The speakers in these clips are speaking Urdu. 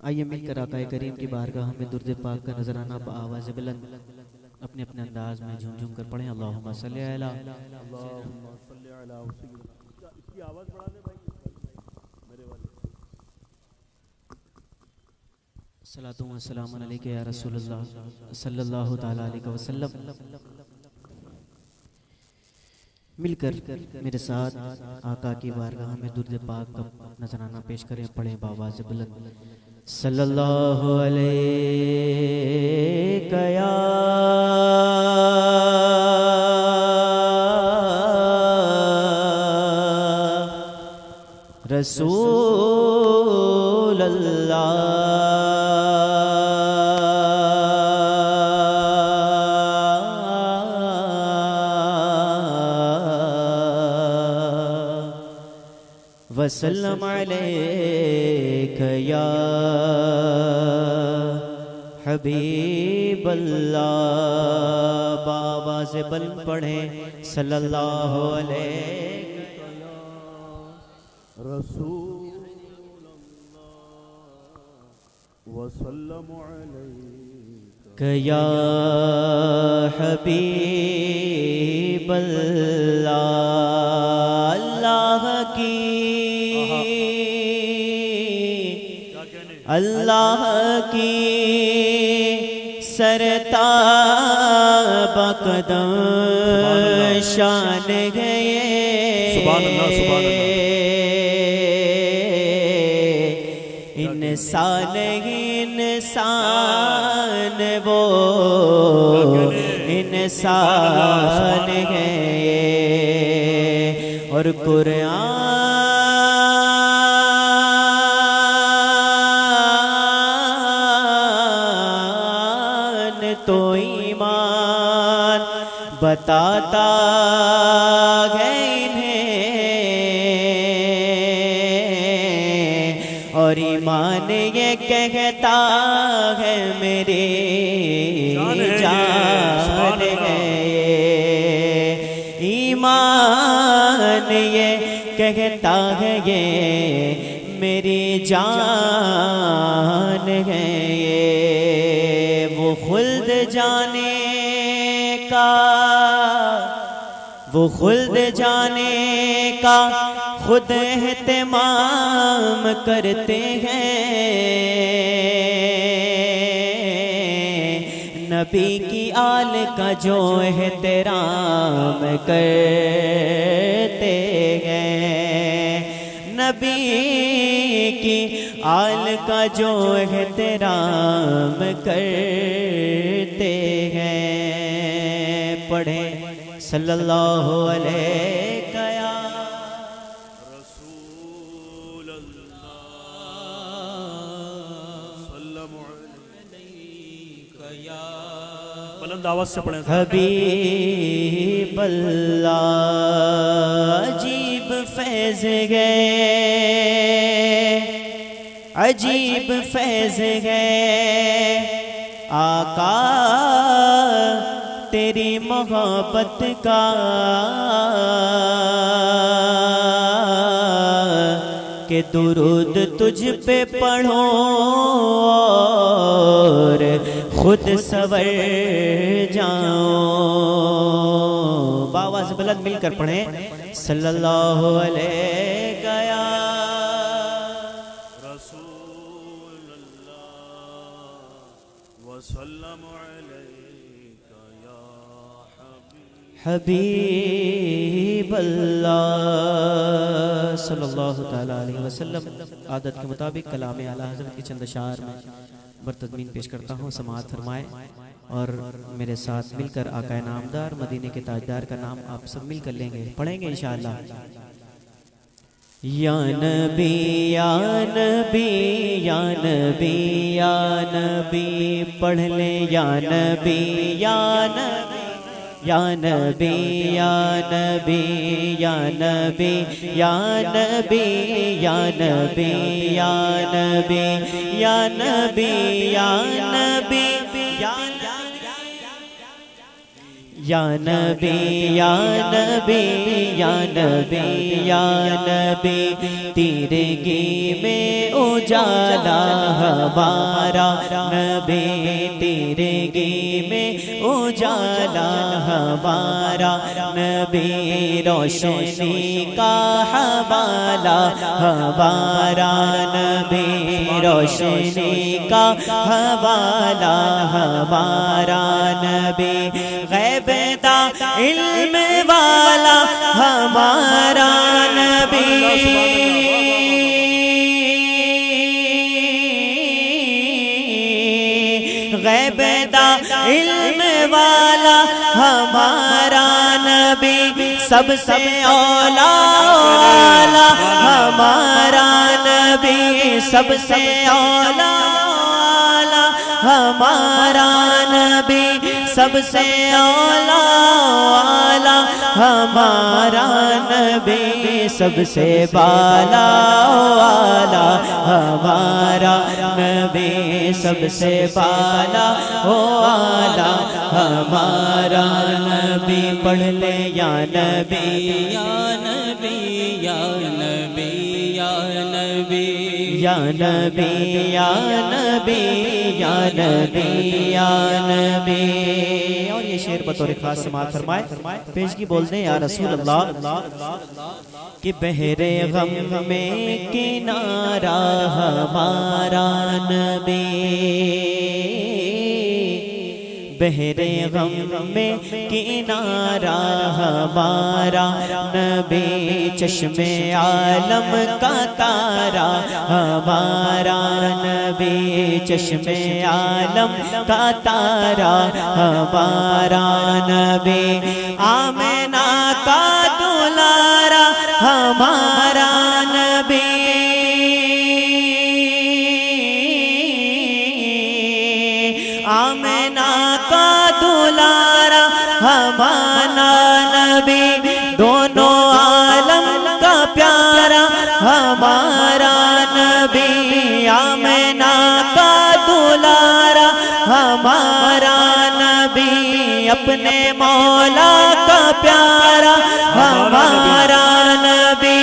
آئیے مل کر آقا کریم کی بارگاہ میں درد پاک کا نذرانہ بآواز بلند اپنے اپنے انداز میں جھوم جھوم کر پڑھیں۔ اللہم صلی علی اللہم صلی علی سیدنا۔ اس کی آواز بڑھا دے بھائی میرے والے۔ صلاۃ و سلام علیکہ یا رسول اللہ صلی اللہ تعالیٰ علیہ وسلم۔ مل کر میرے ساتھ آقا کی بارگاہ میں درد پاک کا نذرانہ پیش کریں، پڑھیں بآواز بلند۔ صلی اللہ علیہ یا رسول اللہ وسلم علیک یا حبیب اللہ۔ بآواز بلند پڑھیں صلی اللہ علیہ رسول اللہ وسلم علیک یا حبیب اللہ۔ اللہ کی اللہ کی سرتاب قدم شان گئے، سبحان اللہ سبحان اللہ۔ انسان انسان وہ انسان گئے اور قرآن تو ایمان بتاتا ہے انہیں، اور ایمان یہ کہتا ہے میری جان ہے، ایمان یہ کہتا ہے یہ میری جان ہے۔ وہ خلد جانے کا، وہ خلد جانے کا خود اہتمام کرتے ہیں، نبی کی آل کا جو احترام کرتے ہیں، نبی کی آل کا جو احترام کرتے ہیں۔ پڑھیں صلی اللہ علیہ یا رسول اللہ وسلم علیک یا بلند آواز سے پڑھیں حبیب اللہ۔ عجیب فیض گئے، عجیب فیض ہے آقا تیری محبت کا، کہ درود تجھ پہ پڑھو اور خود سور جاؤں۔ بآواز بلند مل کر پڑھیں صلی اللہ علیہ یا رسول اللہ وسلم علیک یا حبیب اللہ صلی اللہ تعالیٰ علیہ وسلم۔ عادت کے مطابق کلام اعلیٰ حضرت کی چند اشعار میں برتضمین پیش کرتا ہوں، سماعت فرمائیں اور میرے ساتھ مل کر آقا نامدار مدینے کے تاجدار کا نام آپ سب مل کر لیں گے، پڑھیں گے انشاءاللہ۔ یا نبی یا نبی یا نبی یا نبی، پڑھ لیں یا نبی یا نبی یا نبی یا نبی یا نبی یا نبی یا نبی یا نبی یا نبی یا نبی یا یا نبی یا نبی یا نبی یا نبی تیرگی میں اجالا ہمارا نبی تیرگی میں اجالا ہمارا نبی روشنی کا حوالہ ہمارا نبی روشنی کا حوالہ ہمارا نبی غیب دا علم والا ہمارا نبی غیب دا علم والا ہمارا نبی سب سے اولا والا ہمارا نبی سب سے اولا والا ہمارا نبی سب سے اولا والا ہمارا نبی سب سے بالا والا ہمارا نبی سب سے بالا والا ہمارا نبی پڑھ لے یا نبی یا نبی یا نبی یا نبی یا نبی یا نبی یا نبی یا نبی اور یہ شعر بطور خاص سماعت فرمائے پیشگی بول دیں یا رسول اللہ کہ بحر غم میں کنارہ ہمارا نبی بحر غم میں کنارہ ہمارا نبی چشم عالم کا تارا ہمارا نبی چشم عالم کا تارا ہمارا نبی آمنہ کا دلارا ہمارا نبی آمنہ کا دلارا ہمارا نبی دونوں عالم کا پیارا ہمارا نبی آمنہ کا دلارا ہمارا نبی اپنے مولا کا پیارا ہمارا نبی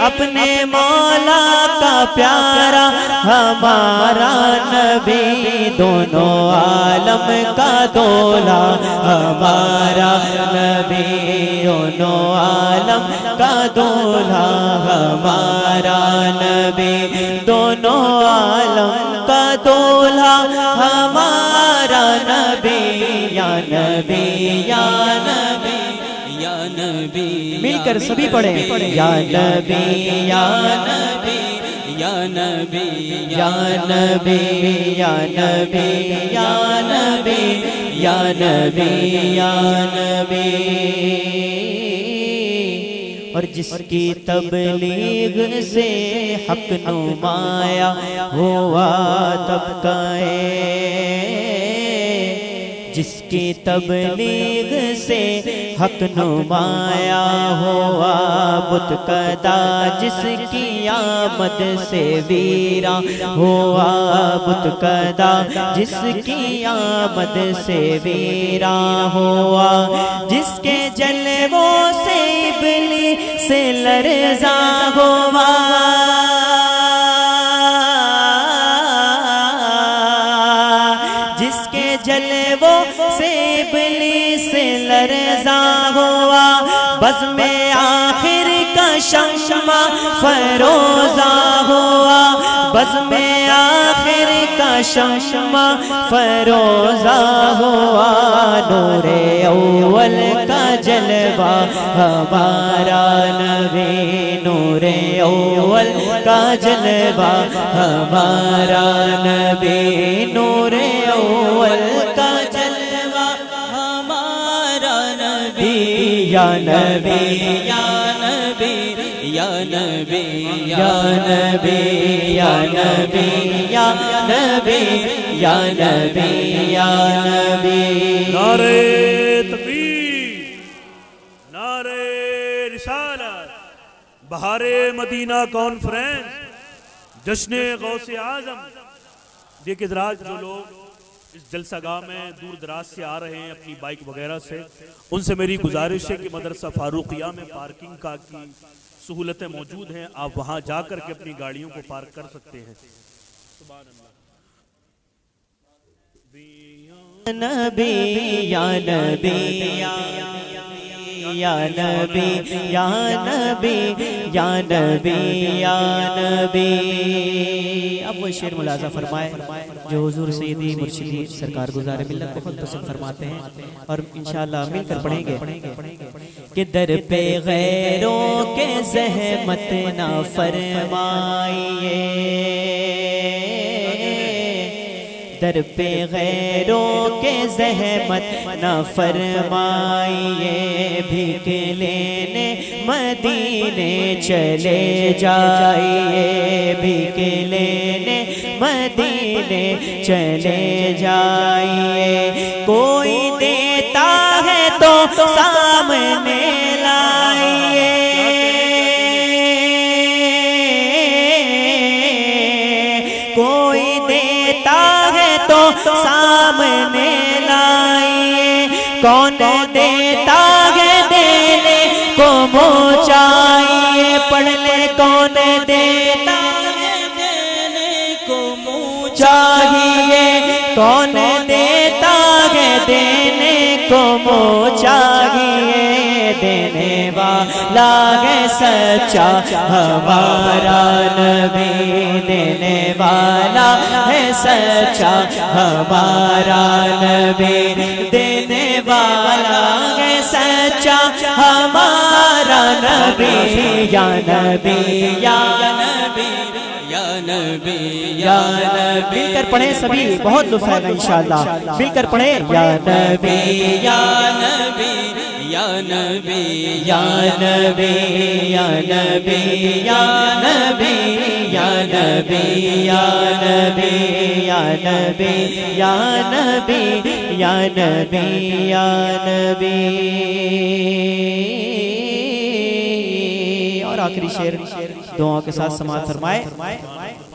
اپنے مولا کا پیارا ہمارا نبی دونوں عالم کا دولا ہمارا نبی دونوں عالم کا دولا ہمارا نبی دونوں عالم کا دولا ہمارا نبی یا نبی یا نبی یا نبی مل کر سبھی پڑھیں یا نبی یا نبی یا نبی یا نبی یا نبی یا نبی یا نبی یا نبی اور جس کی تبلیغ سے حق نمایا ہوا طبقہ جس کی تبلیغ سے حق نمایا ہوا بت کدا جس کی آمد سے ویرا ہوا بت کدا جس کی آمد سے ویرا ہوا جس کے جلووں سے ابلیس لرزا ہوا جس کے جلووں سے ابلیس لرزا ہوا بزم آخر کا شمع فروزہ ہوا بزم آخر کا شمع فروزہ ہوا نور اول کا جلوہ ہمارا نبی نور اول کا جلوہ ہمارا نبی نور اول کا جلوہ ہمارا نبی یا نبی یا نبی یا نبی یا نبی یا نبی یا نبی یا نبی یا نبی نعرہ تکبیر نعرہ رسالت بہار مدینہ کانفرنس جشن غوث اعظم دیکھیں ذرا جو لوگ اس جلسہ گاہ میں دور دراز سے آ رہے ہیں اپنی بائک وغیرہ سے، ان سے میری گزارش ہے کہ مدرسہ فاروقیہ میں پارکنگ کا کی سہولتیں موجود ہیں، آپ وہاں جا کر کے اپنی گاڑیوں کو پارک کر سکتے ہیں۔ سبحان اللہ۔ نبی یا نبی یا نبی یا نبی یا نبی یا نبی۔ اب وہ شعر ملاحظہ فرمائے جو حضور سیدی مرشدی سرکار گزار ملت کو خود پسند فرماتے ہیں، اور انشاءاللہ مل کر پڑھیں گے کہ در پہ غیروں کے زحمت نہ فرمائیے، در پہ غیروں کے زحمت نہ فرمائیے، بھیک لینے مدینے چلے جائیے، بھیک لینے مدینے چلے جائیے، کوئی دیتا ہے تو سامنے لائیے، کوئی دیتا ہے تو سامنے لائیے، کون دیتا ہے دینے کو منہ چاہیے، پڑھ لے کون دیتا ہے دینے کو منہ چاہیے، کون دیتا ہے دینے کو منہ چاہیے، دینے والا ہے سچا ہمارا نبی، دینے والا ہے سچا ہمارا نبی، دینے والا ہے سچا ہمارا نبی، یا نبی یا نبی یا نبی یا نبی۔ مل کر پڑھیں سبھی، بہت لطف آئے گا انشاءاللہ، مل کر پڑھیں یا نبی یا نبی یا نبی یا نبی یا نبی یا نبی یا نبی یا نبی یا نبی یا نبی یا نبی یا نبی۔ اور آخری شعر دعاؤں کے ساتھ سماعت فرمائے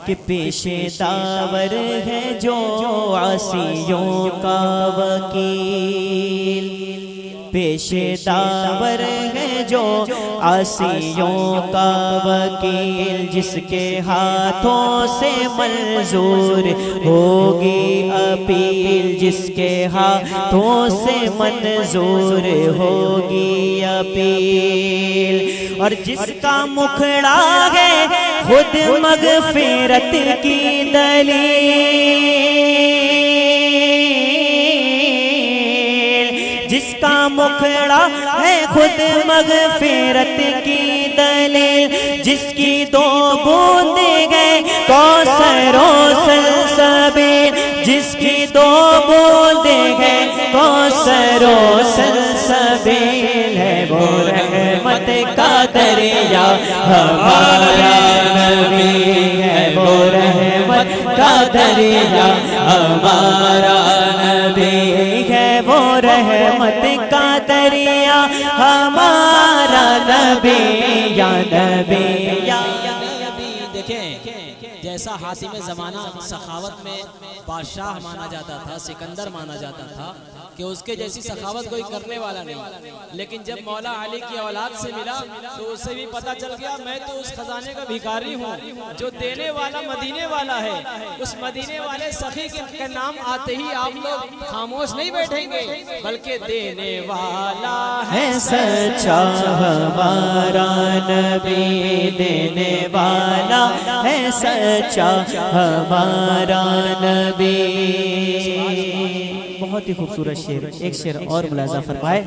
کہ پیش داور ہے جو عاصیوں کا وکیل، پیش داور ہے جو عاصیوں کا وکیل، جس کے ہاتھوں سے منظور ہوگی اپیل، جس کے ہاتھوں سے منظور ہوگی اپیل، اور جس کا مکھڑا ہے خود مغفرت کی دلیل، جس کا مکھڑا ہے خود مغفرت کی دلیل، جس کی دو بوندیں گئے کوثر و سلسبیل، جس کی دو بوندیں گئے کوثر و سلسبیل، ہے وہ رحمت کا دریا ہمارا نبی، ہے وہ رحمت کا دریا ہمارا نبی، ہے وہ رحمت کا دریا ہمارا نبی، یا نبی یا نبی۔ دیکھیں جیسا حاتم زمانہ سخاوت میں بادشاہ مانا جاتا تھا، سکندر مانا جاتا تھا کہ اس کے جیسی سخاوت کوئی کرنے والا نہیں، لیکن جب مولا علی کی اولاد سے ملا تو اسے بھی پتا چل گیا میں تو اس خزانے کا بھیکاری ہوں جو دینے والا مدینے والا ہے، اس مدینے والے سخی کے نام آتے ہی آپ لوگ خاموش نہیں بیٹھیں گے بلکہ دینے والا ہے سچا ہمارا نبی، دینے والا ہے سچا ہمارا نبی۔ بہت ہی خوبصورت شعر، ایک شعر اور ملاحظہ فرمائے،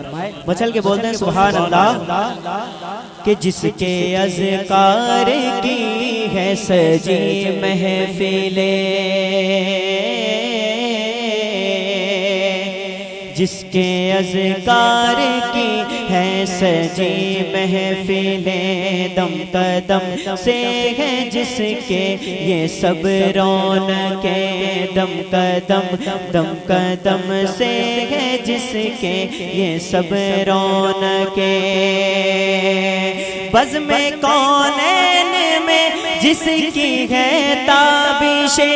بچل کے بولتے ہیں سبحان اللہ، کہ جس کے اذکار کی ہے سجی محفلیں، جس کے اذکار کی ہے سجی محفلیں، دم قدم سے ہے جس کے یہ سب رونقیں، دم قدم دم قدم سے ہے جس کے یہ سب رونقیں، بزم کونین میں جس کی ہے تابشیں،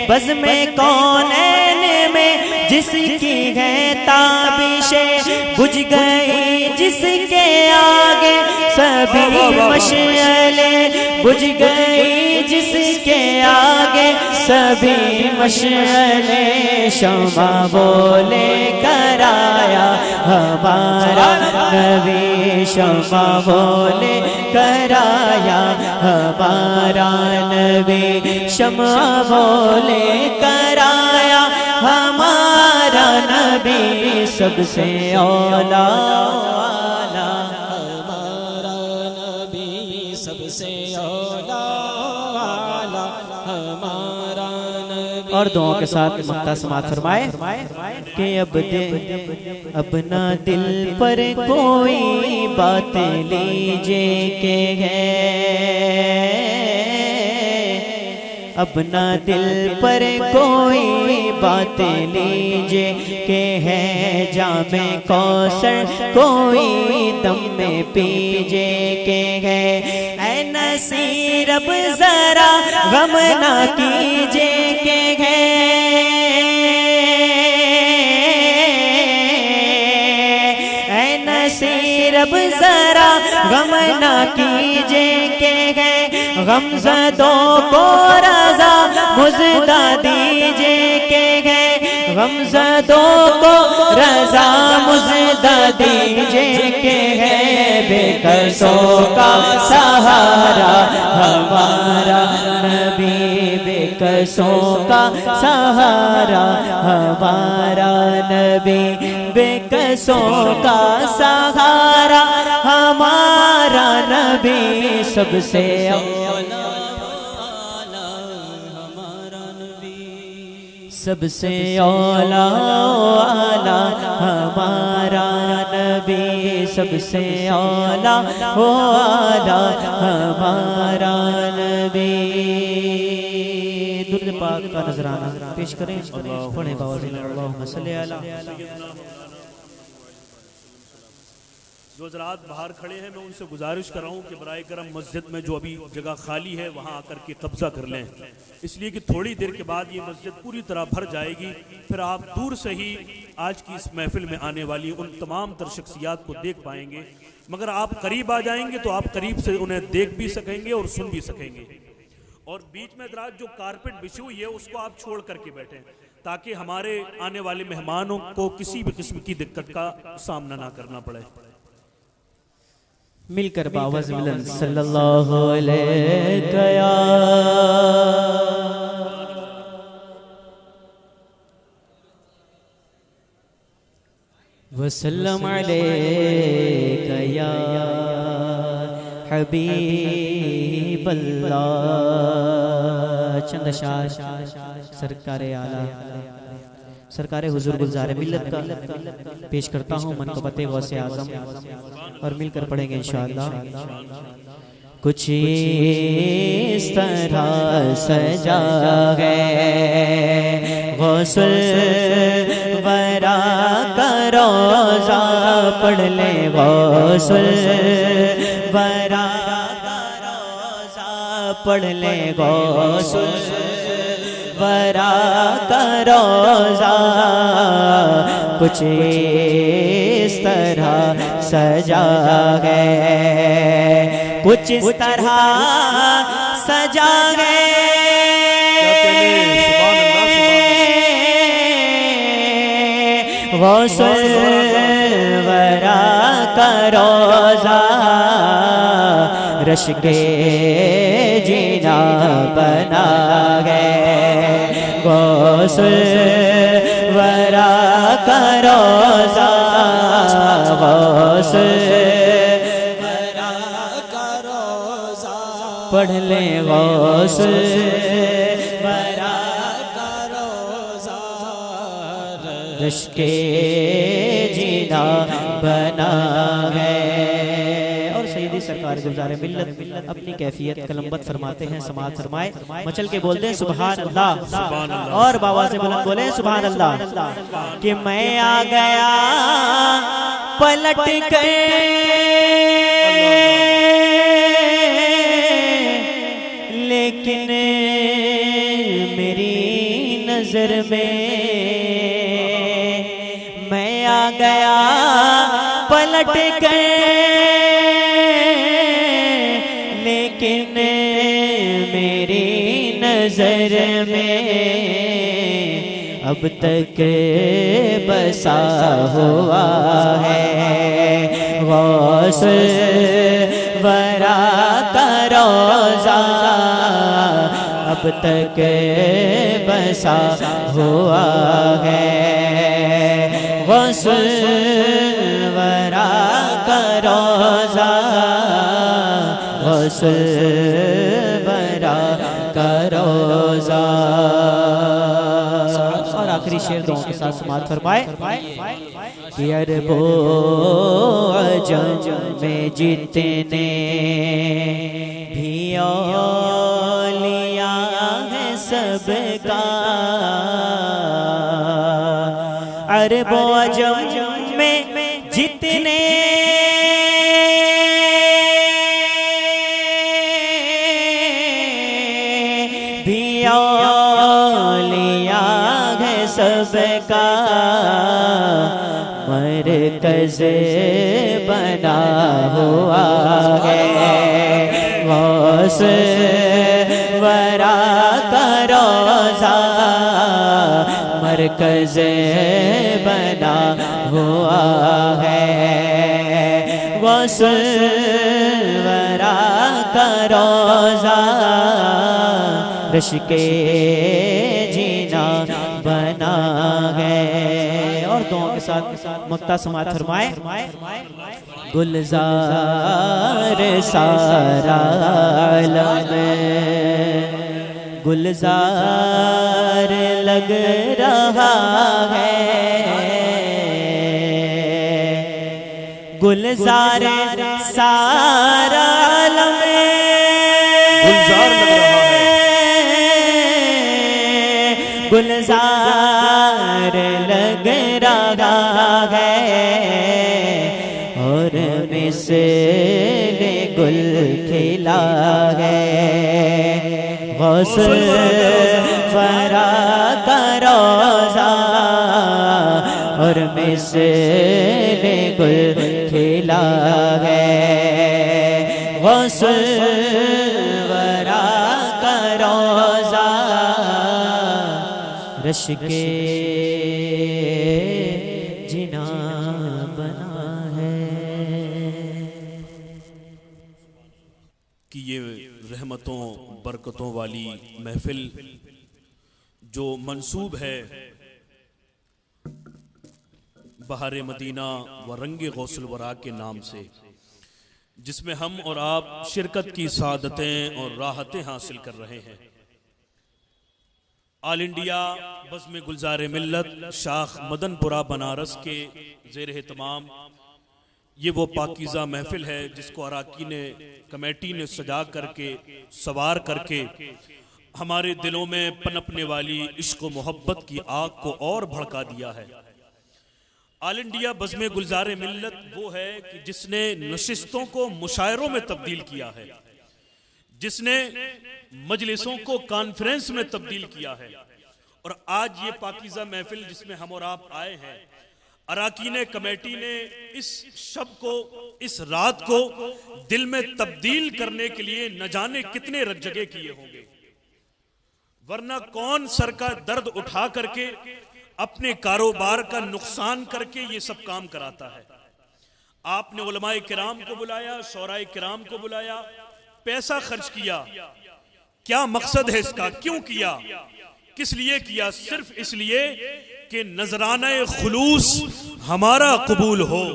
بزم کونین میں جس کی ہے تابشیں بجھ گئی جس کے آگے سبھی مشعلیں بجھ گئی جس کے آگے سبھی مشعلیں شمع بولے کرایا ہمارا نبی شمع بولے کرایا ہمارا نبی شمع بولے کرایا ہمارا نبی سب سے اولا ہمارا نبی سب سے اولا ہمارا نبی. اور دعاؤں کے ساتھ مقطع سماعت فرمائے کہ اب نہ دل پر کوئی باتیں لیجے کہ ہے اب نہ دل پر کوئی باتیں لیجے کہ ہے جام کوثر کوئی دم میں پیجے کہ ہے اے نصیر اب ذرا غم نہ کیجے کہ ہے اے نصیر اب ذرا غم نہ کیجے کہ ہے غم زدوں کو رضا مزدہ دیجے کہ ہے غم زدوں کو رضا مزدہ دیجے کہ ہے بے کسوں کا سہارا ہمارا نبی بے کسوں کا سہارا ہمارا نبی بے کسوں کا سہارا ہمارا نبی سب سے سب سے اولا ہمارا نبی سب سے اولا ہمارا نبی. درود پاک کا نذرانہ پیش کریں پڑھیں باوزین اللہم صلی علی. جو حضرات باہر کھڑے ہیں میں ان سے گزارش کر رہا ہوں کہ برائے کرم مسجد میں جو ابھی جگہ خالی ہے وہاں آ کر کے قبضہ کر لیں، اس لیے کہ تھوڑی دیر کے بعد یہ مسجد پوری طرح بھر جائے گی. پھر آپ دور سے ہی آج کی اس محفل میں آنے والی ان تمام تر شخصیات کو دیکھ پائیں گے، مگر آپ قریب آ جائیں گے تو آپ قریب سے انہیں دیکھ بھی سکیں گے اور سن بھی سکیں گے. اور بیچ میں حضرات جو کارپٹ بچھی ہوئی ہے اس کو آپ چھوڑ کر کے بیٹھیں تاکہ ہمارے آنے والے مہمانوں کو کسی بھی قسم کی دقت کا سامنا نہ کرنا پڑے. مل کر باوز ملن صلی اللہ علیہ وسلم علیک یا حبیب اللہ. چند اشعار سرکار اعلیٰ سرکار حضور گلزار ملت کا پیش کرتا ہوں منقبت غوث اعظم اور مل کر پڑھیں گے انشاءاللہ. کچھ اس طرح سجا ہے غوث الورا کا روضہ پڑھ لیں غوث الورا کا روضہ پڑھ لیں غوث الورا کا روضہ کچھ اس طرح سجا ہے کچھ اس طرح سجا ہے غوث الورا کا روضہ رش کے جینا بنا گئے غوث الورا کا روضہ غوث الورا کا روضہ پڑھ لیں غوث الورا کا روضہ رش کے جینا بنا گئے. سیدی سرکار گلزار ملت اپنی کیفیت کلمبت فرماتے ہیں سماعت فرمائے مچل کے بولتے ہیں سبحان اللہ اور باواز بلند بولیں سبحان اللہ. کہ میں آ گیا پلٹ کر لیکن میری نظر میں میں آ گیا پلٹ کر، لیکن میری نظر میں اب تک بسا ہوا ہے غوث ورا کا روضہ، اب تک بسا ہوا ہے غوث ورا کا روضہ، غوث ورا کا روضہ۔ اور آخری شعر دعاؤں کے ساتھ سماعت فرمائے کہ عرب و عجم میں جتنے بھی اولیاء ہیں سب کا، عرب و عجم میں جتنے بھی اولیاء ہیں سب کا مرکز بنا ہوا ہے غوث ورا کا روضہ، مرکز بنا ہوا ہے غوث ورا کا روضہ، رشک جینا بنا ہے۔ اور دعاؤں کے ساتھ مقطع سماعت فرمائے گلزار سارا عالم گلزار لگ رہا ہے، گلزار سارا عالم گلزار لگ رہا ہے، گلزار لگ رہا ہے، اور مثل گل کھلا ہے غوث ورا کا روضہ، اور مثل گل کھلا ہے غوث ورا کا روضہ، رشک جنا بنا ہے۔ کہ یہ رحمتوں برکتوں والی محفل جو منسوب ہے بہار مدینہ و رنگ غوث الورا کے نام سے، جس میں ہم اور آپ شرکت کی سعادتیں اور راحتیں حاصل کر رہے ہیں۔ آل انڈیا بزم گلزار ملت شاخ مدن پورہ بنارس کے زیر اہتمام یہ وہ پاکیزہ محفل ہے جس کو اراکین کمیٹی نے سجا کر کے سوار کر کے ہمارے دلوں میں پنپنے والی عشق و محبت کی آگ کو اور بھڑکا دیا ہے۔ آل انڈیا بزم گلزار ملت وہ ہے کہ جس نے نشستوں کو مشاعروں میں تبدیل کیا ہے، جس نے مجلسوں کو کانفرنس میں تبدیل کیا ہے، اور آج یہ پاکیزہ محفل جس میں ہم اور آپ آئے ہیں، اراکین کمیٹی نے اس شب کو، اس رات کو دل میں تبدیل کرنے کے لیے نہ جانے کتنے رجگے کیے ہوں گے، ورنہ کون سر کا درد اٹھا کر کے اپنے کاروبار کا نقصان کر کے یہ سب کام کراتا ہے۔ آپ نے علماء کرام کو بلایا، شعراء کرام کو بلایا، پیسہ خرچ کیا، کیا مقصد ہے اس کا؟ کیوں کیا؟ کس لیے کیا؟ صرف اس لیے کہ نذرانہ خلوص ہمارا قبول ہو،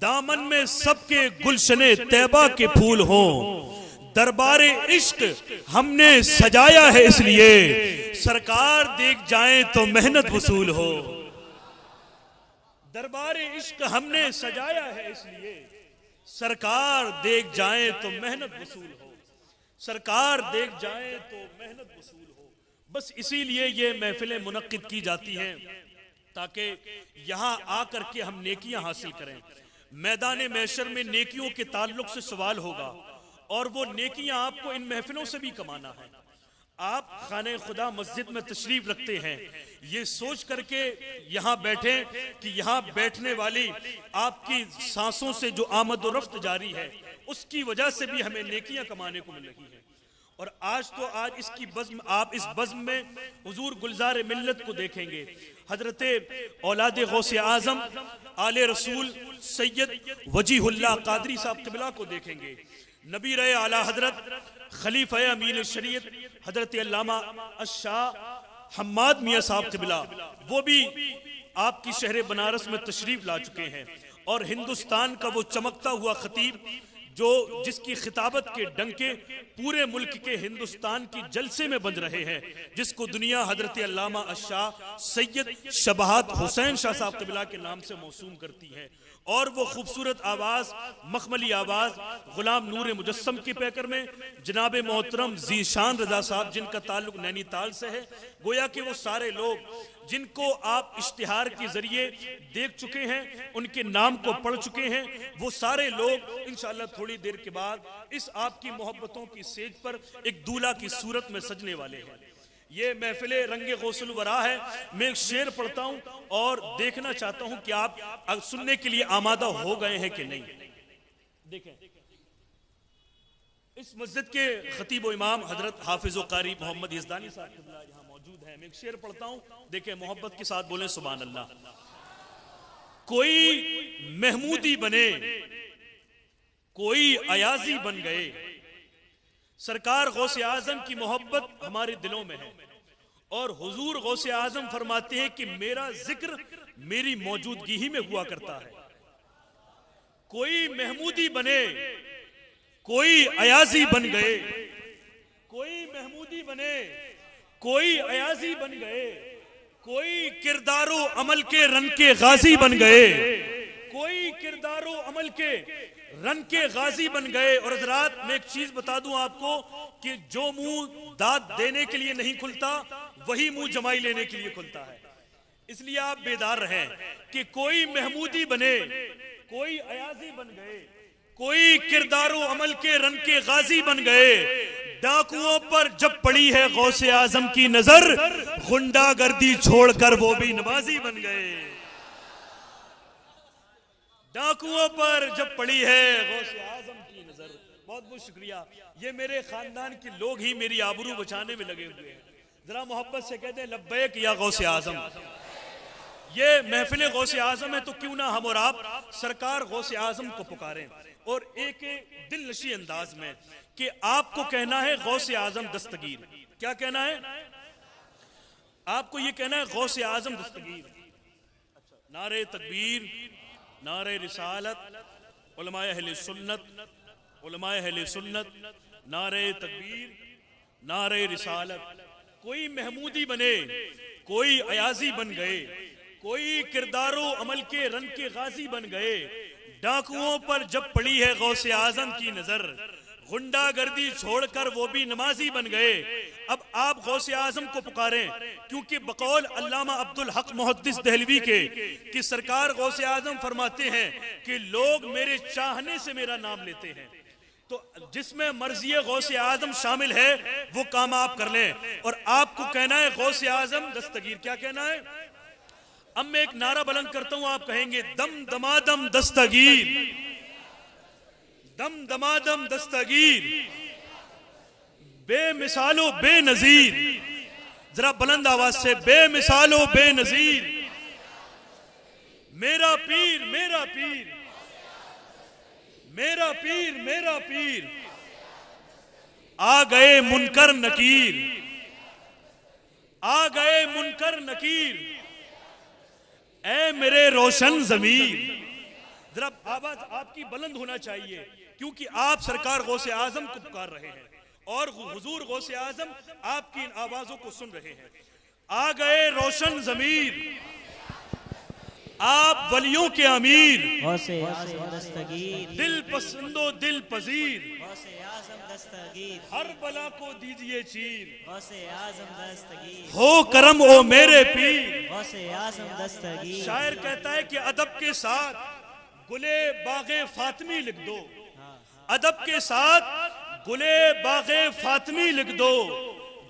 دامن میں سب کے گلشن طیبہ کے پھول ہوں، دربار عشق ہم نے سجایا ہے اس لیے سرکار دیکھ جائیں تو محنت وصول ہو، دربار عشق ہم نے سجایا ہے اس لیے سرکار دیکھ جائیں تو محنت وصول ہو، سرکار دیکھ جائیں تو محنت وصول ہو۔ بس اسی لیے یہ محفلیں منعقد کی جاتی ہیں تاکہ یہاں آ کر کے ہم نیکیاں حاصل کریں۔ میدان محشر میں نیکیوں کے تعلق سے سوال ہوگا، اور وہ نیکیاں آپ کو ان محفلوں سے بھی کمانا ہے۔ آپ خانہ خدا مسجد میں تشریف رکھتے ہیں، یہ سوچ کر کے یہاں بیٹھیں کہ یہاں بیٹھنے والی آپ کی سانسوں سے جو آمد و رفت جاری ہے اس کی وجہ سے بھی ہمیں نیکیاں کمانے کو مل رہی ہیں۔ اور آج اس کی بزم، آپ اس بزم میں حضور گلزار ملت کو دیکھیں گے، حضرت اولاد غوث اعظم آل رسول سید وجیہ اللہ قادری صاحب قبلہ کو دیکھیں گے، نبی رہے اعلی حضرت خلیفہ امین شریعت حضرت علامہ الشاہ حماد میاں صاحب قبلہ، وہ بھی آپ کی شہر بنارس میں تشریف لا چکے ہیں، اور ہندوستان کا وہ چمکتا ہوا خطیب جس کی خطابت کے ڈنکے پورے ملک کے ہندوستان کی جلسے میں بج رہے ہیں، جس کو دنیا حضرت علامہ الشاہ سید شبہات حسین شاہ صاحب قبلہ کے نام سے موسوم کرتی ہے، اور وہ خوبصورت آواز، مخملی آواز غلام نور مجسم کی پیکر میں جناب محترم ذیشان رضا صاحب، جن کا تعلق نینی تال سے ہے، گویا کہ وہ سارے لوگ جن کو آپ اشتہار کے ذریعے دیکھ چکے ہیں، ان کے نام کو پڑھ چکے ہیں، وہ سارے لوگ انشاءاللہ تھوڑی دیر کے بعد اس آپ کی محبتوں کی سیج پر ایک دولہا کی صورت میں سجنے والے ہیں۔ یہ محفل رنگ غوث الورا ہے، میں ایک شعر پڑھتا ہوں اور دیکھنا چاہتا ہوں کہ آپ سننے کے لیے آمادہ ہو گئے ہیں کہ نہیں۔ دیکھیں، اس مسجد کے خطیب و امام حضرت حافظ و قاری محمد یزدانی صاحب قبلہ یہاں موجود ہیں، میں ایک شعر پڑھتا ہوں، دیکھیں محبت کے ساتھ بولیں سبحان اللہ۔ کوئی محمودی بنے، کوئی ایازی بن گئے، سرکار غوث اعظم کی محبت ہمارے دلوں میں ہے، اور حضور غوث اعظم فرماتے ہیں کہ میرا ذکر میری موجودگی ہی میں ہوا کرتا ہے۔ کوئی محمودی بنے، کوئی ایازی بن گئے، کوئی محمودی بنے، کوئی ایازی بن گئے، کوئی کردار و عمل کے رن کے غازی بن گئے، کوئی کردار و عمل کے رن کے غازی بن گئے۔ اور حضرات میں ایک چیز بتا دوں آپ کو کہ جو منہ داد دینے کے لیے نہیں کھلتا وہی منہ جمائی لینے کے لیے کھلتا ہے، اس لیے آپ بیدار رہیں کہ کوئی محمودی بنے، کوئی ایازی بن گئے، کوئی کردار و عمل کے رن کے غازی بن گئے۔ ڈاکوؤں پر جب پڑی ہے غوث اعظم کی نظر، غنڈہ گردی چھوڑ کر وہ بھی نمازی بن گئے۔ ڈاکوؤں پر جب پڑی ہے غوث اعظم کی نظر۔ بہت بہت شکریہ، یہ میرے خاندان کے لوگ ہی میری آبرو بچانے میں لگے ہوئے ہیں، ذرا محبت سے کہتے ہیں لبیک یا غوث اعظم۔ یہ محفل غوث اعظم ہے تو کیوں نہ ہم اور آپ سرکار غوث اعظم کو پکاریں، اور ایک دل نشی انداز میں کہ آپ کو کہنا ہے غوث اعظم دستگیر۔ کیا کہنا ہے آپ کو؟ یہ کہنا ہے غوث اعظم دستگیر۔ نعرہ تکبیر، نعرہ رسالت، علماء اہل سنت، علماء اہل سنت، نعرہ تکبیر، نعرہ رسالت۔ کوئی محمودی بنے، کوئی ایازی بن گئے، کوئی کردار و عمل کے رن کے غازی بن گئے۔ ڈاکوؤں پر جب پڑی ہے غوث اعظم کی نظر، غنڈہ گردی چھوڑ کر وہ بھی نمازی بن گئے۔ اب آپ غوث اعظم کو پکاریں، کیونکہ بقول علامہ عبدالحق محدث دہلوی کے کہ سرکار غوث اعظم فرماتے ہیں کہ لوگ میرے چاہنے سے میرا نام لیتے ہیں، تو جس میں مرضی غوث اعظم شامل ہے وہ کام آپ کر لیں، اور آپ کو کہنا ہے غوث اعظم دستگیر۔ کیا کہنا ہے؟ اب میں ایک نعرہ بلند کرتا ہوں، آپ کہیں گے دم دمادم دستگیر، دم دمادم دستگیر، بے مثال و بے نظیر۔ ذرا بلند آواز سے، بے مثال و بے نظیر، میرا پیر میرا پیر، میرا پیر میرا پیر، آ گئے منکر نکیر، آ گئے منکر نکیر، اے میرے روشن ضمیر۔ ذرا آواز آپ کی بلند ہونا چاہیے، کیونکہ آپ سرکار غوث اعظم کو پکار رہے ہیں اور حضور غوث اعظم آپ کی ان آوازوں کو سن رہے ہیں۔ آ گئے روشن ضمیر، آپ ولیوں کے امیر، غوث اعظم دستگیر، دل پسند و دل پذیر، غوث اعظم دستگیر، ہر بلا کو دیجئے چیر، غوث اعظم دستگیر، ہو کرم او میرے پیر۔ غوث اعظم دستگیر۔ شاعر کہتا ہے کہ ادب کے ساتھ گلے باغ فاطمی لکھ دو، ادب کے ساتھ گلے باغ فاطمی لکھ دو،